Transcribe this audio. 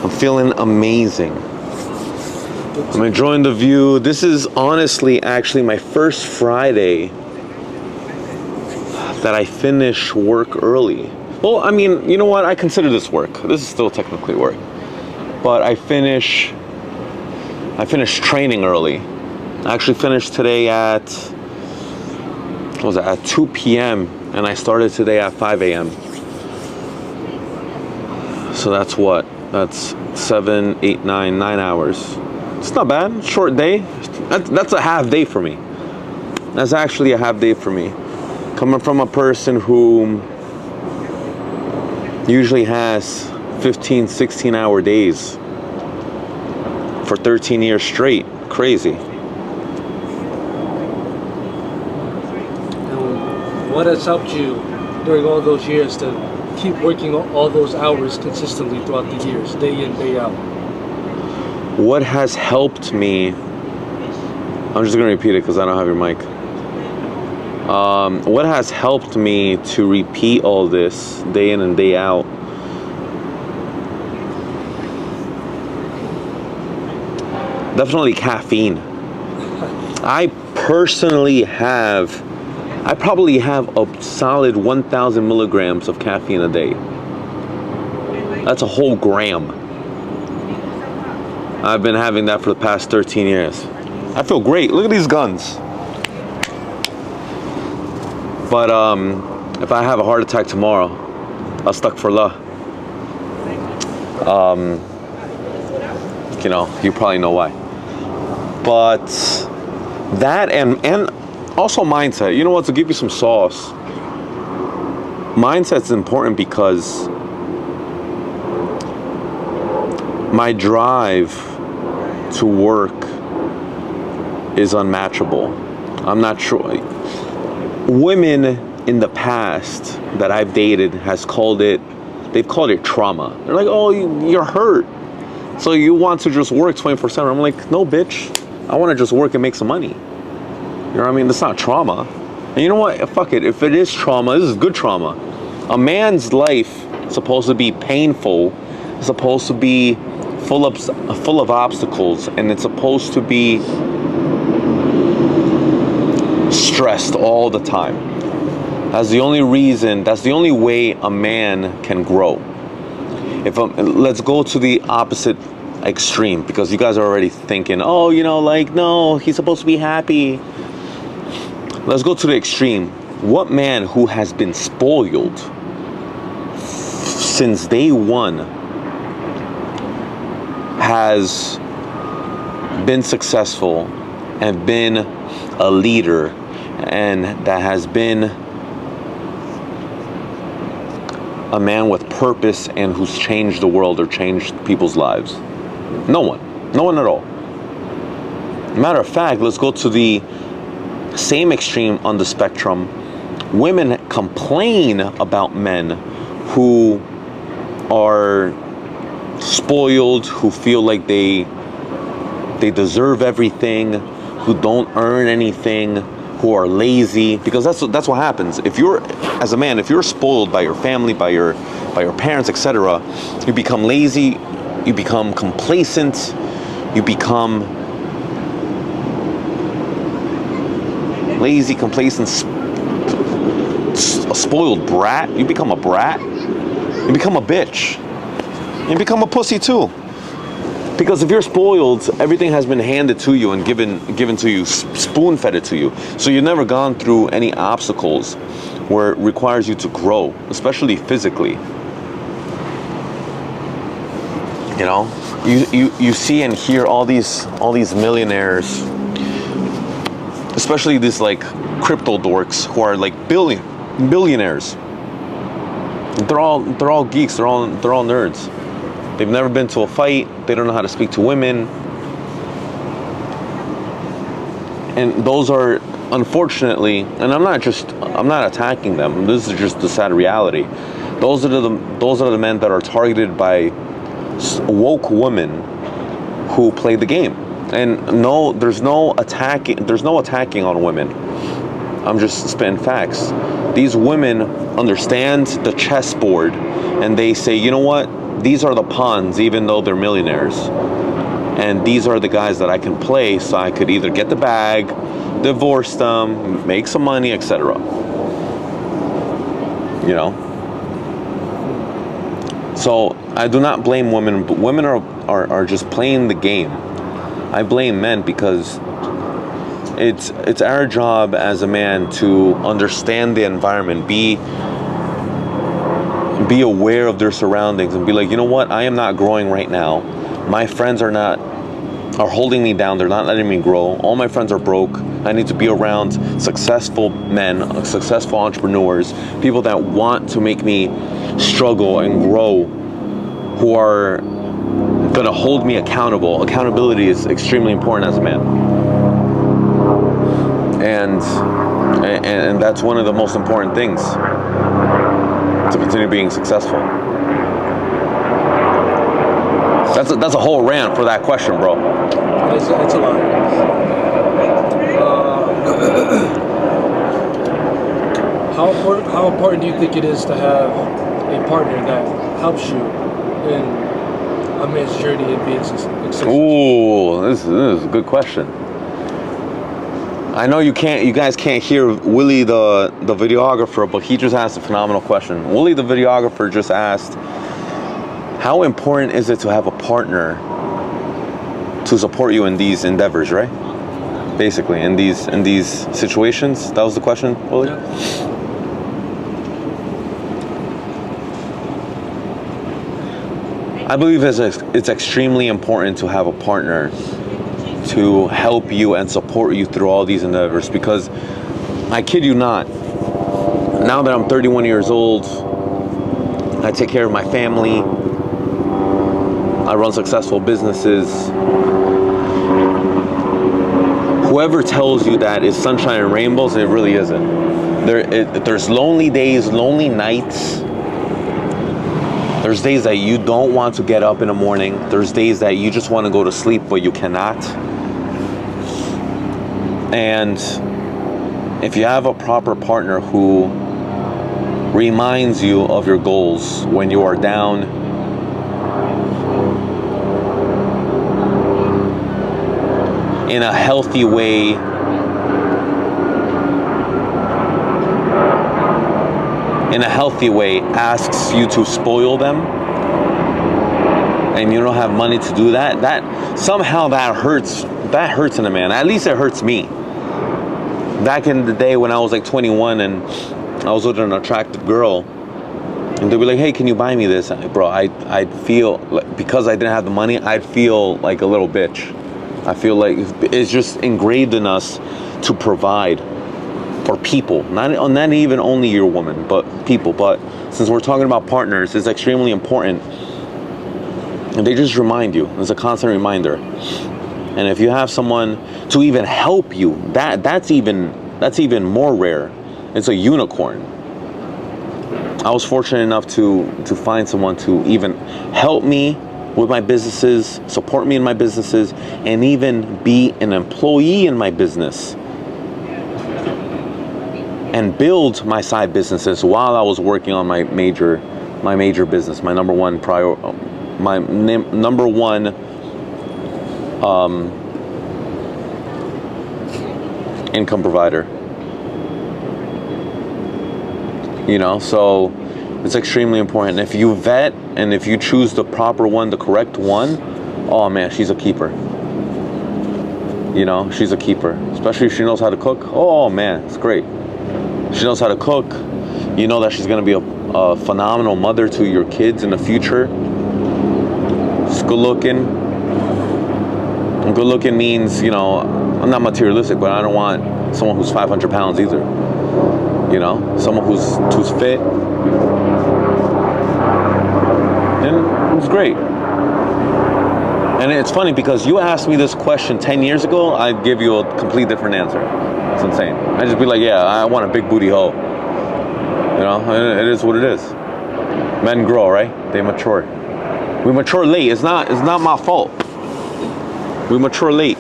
I'm feeling amazing. I'm enjoying the view. This is honestly actually my first Friday that I finish work early. Well, I mean, you know what? I consider this work. This is still technically work. But I finished training early. I actually finished today at, what was it, at 2 p.m. and I started today at 5 a.m. So that's what? That's 7, 8, 9 hours. It's not bad. Short day. That's a half day for me. That's actually a half day for me. Coming from a person who usually has 15, 16 hour days for 13 years straight. Crazy. What has helped you during all those years to keep working all those hours consistently throughout the years, day in, day out? What has helped me? I'm just going to repeat it because I don't have your mic. What has helped me to repeat all this day in and day out? Definitely caffeine. I probably have a solid 1,000 milligrams of caffeine a day. That's a whole gram. I've been having that for the past 13 years. I feel great. Look at these guns. But if I have a heart attack tomorrow, astaghfirullah. You probably know why. But that and also mindset. You know what? To give you some sauce, mindset's important because my drive to work is unmatchable. I'm not sure. Women in the past that I've dated they've called it trauma. They're like, oh, you're hurt, so you want to just work 24/7. I'm like, no, bitch. I want to just work and make some money. You know what I mean? That's not trauma. And you know what? Fuck it. If it is trauma, this is good trauma. A man's life is supposed to be painful. It's supposed to be full of obstacles, and it's supposed to be stressed all the time. That's the only way a man can grow. Let's go to the opposite extreme, because you guys are already thinking, oh, no, he's supposed to be happy. Let's go to the extreme. What man who has been spoiled since day one has been successful and been a leader, and that has been a man with purpose and who's changed the world or changed people's lives? No one at all. Matter of fact, let's go to the same extreme on the spectrum. Women complain about men who are spoiled, who feel like they deserve everything, who don't earn anything, who are lazy, because that's what happens. If you're, as a man, if you're spoiled by your family, by your parents, etc., you become lazy, you become complacent, you become lazy, complacent, a spoiled brat. You become a brat. You become a bitch. You become a pussy too. Because if you're spoiled, everything has been handed to you and given to you, spoon-fed it to you. So you've never gone through any obstacles where it requires you to grow, especially physically. You see and hear all these millionaires, especially these like crypto dorks who are like billionaires. They're all geeks. They're all nerds. They've never been to a fight. They don't know how to speak to women. And those are, unfortunately, and I'm not attacking them. This is just the sad reality. Those are the men that are targeted by woke women who play the game. And no, there's no attacking on women. I'm just spitting facts. These women understand the chessboard, and they say, you know what? These are the pawns, even though they're millionaires. And these are the guys that I can play, so I could either get the bag, divorce them, make some money, etc. You know? So I do not blame women, but women are just playing the game. I blame men because it's our job as a man to understand the environment, be aware of their surroundings, and be like, you know what, I am not growing right now. My friends are holding me down. They're not letting me grow. All my friends are broke. I need to be around successful men, successful entrepreneurs, people that want to make me struggle and grow, who are going to hold me accountable. Accountability is extremely important as a man. And that's one of the most important things to continue being successful. That's a whole rant for that question, bro. It's a lot. How important do you think it is to have a partner that helps you in a man's journey in being successful? Ooh, this is a good question. I know you guys can't hear Willie the videographer, but he just asked a phenomenal question. Willie the videographer just asked, how important is it to have a partner to support you in these endeavors, right? Basically, in these situations. That was the question, Willie? Yeah. I believe it's extremely important to have a partner to help you and support you through all these endeavors, because I kid you not, now that I'm 31 years old, I take care of my family, I run successful businesses. Whoever tells you that it's sunshine and rainbows, it really isn't. There's lonely days, lonely nights. There's days that you don't want to get up in the morning. There's days that you just want to go to sleep, but you cannot. And if you have a proper partner who reminds you of your goals when you are down, in a healthy way, asks you to spoil them, and you don't have money to do that, somehow that hurts in a man. At least it hurts me. Back in the day when I was like 21 and I was with an attractive girl, and they'd be like, hey, can you buy me this? Bro, I'd feel like, because I didn't have the money, I'd feel like a little bitch. I feel like it's just engraved in us to provide for people, not even only your woman, but people. But since we're talking about partners, it's extremely important, and they just remind you. It's a constant reminder. And if you have someone to even help you, that's even more rare. It's a unicorn. I was fortunate enough to find someone to even help me with my businesses, support me in my businesses, and even be an employee in my business and build my side businesses while I was working on my major business, my number one income provider. You know, so it's extremely important. If you vet and if you choose the proper one, the correct one, oh man, she's a keeper. You know, she's a keeper. Especially if she knows how to cook. Oh man, it's great. She knows how to cook. You know that she's going to be a phenomenal mother to your kids in the future. She's good looking. And good looking means, you know, I'm not materialistic, but I don't want someone who's 500 pounds either. You know, someone who's fit. And it's great. And it's funny because you asked me this question 10 years ago, I'd give you a complete different answer. It's insane. I'd just be like, yeah, I want a big booty hoe. You know, it is what it is. Men grow, right? They mature. We mature late. It's not my fault. We mature late.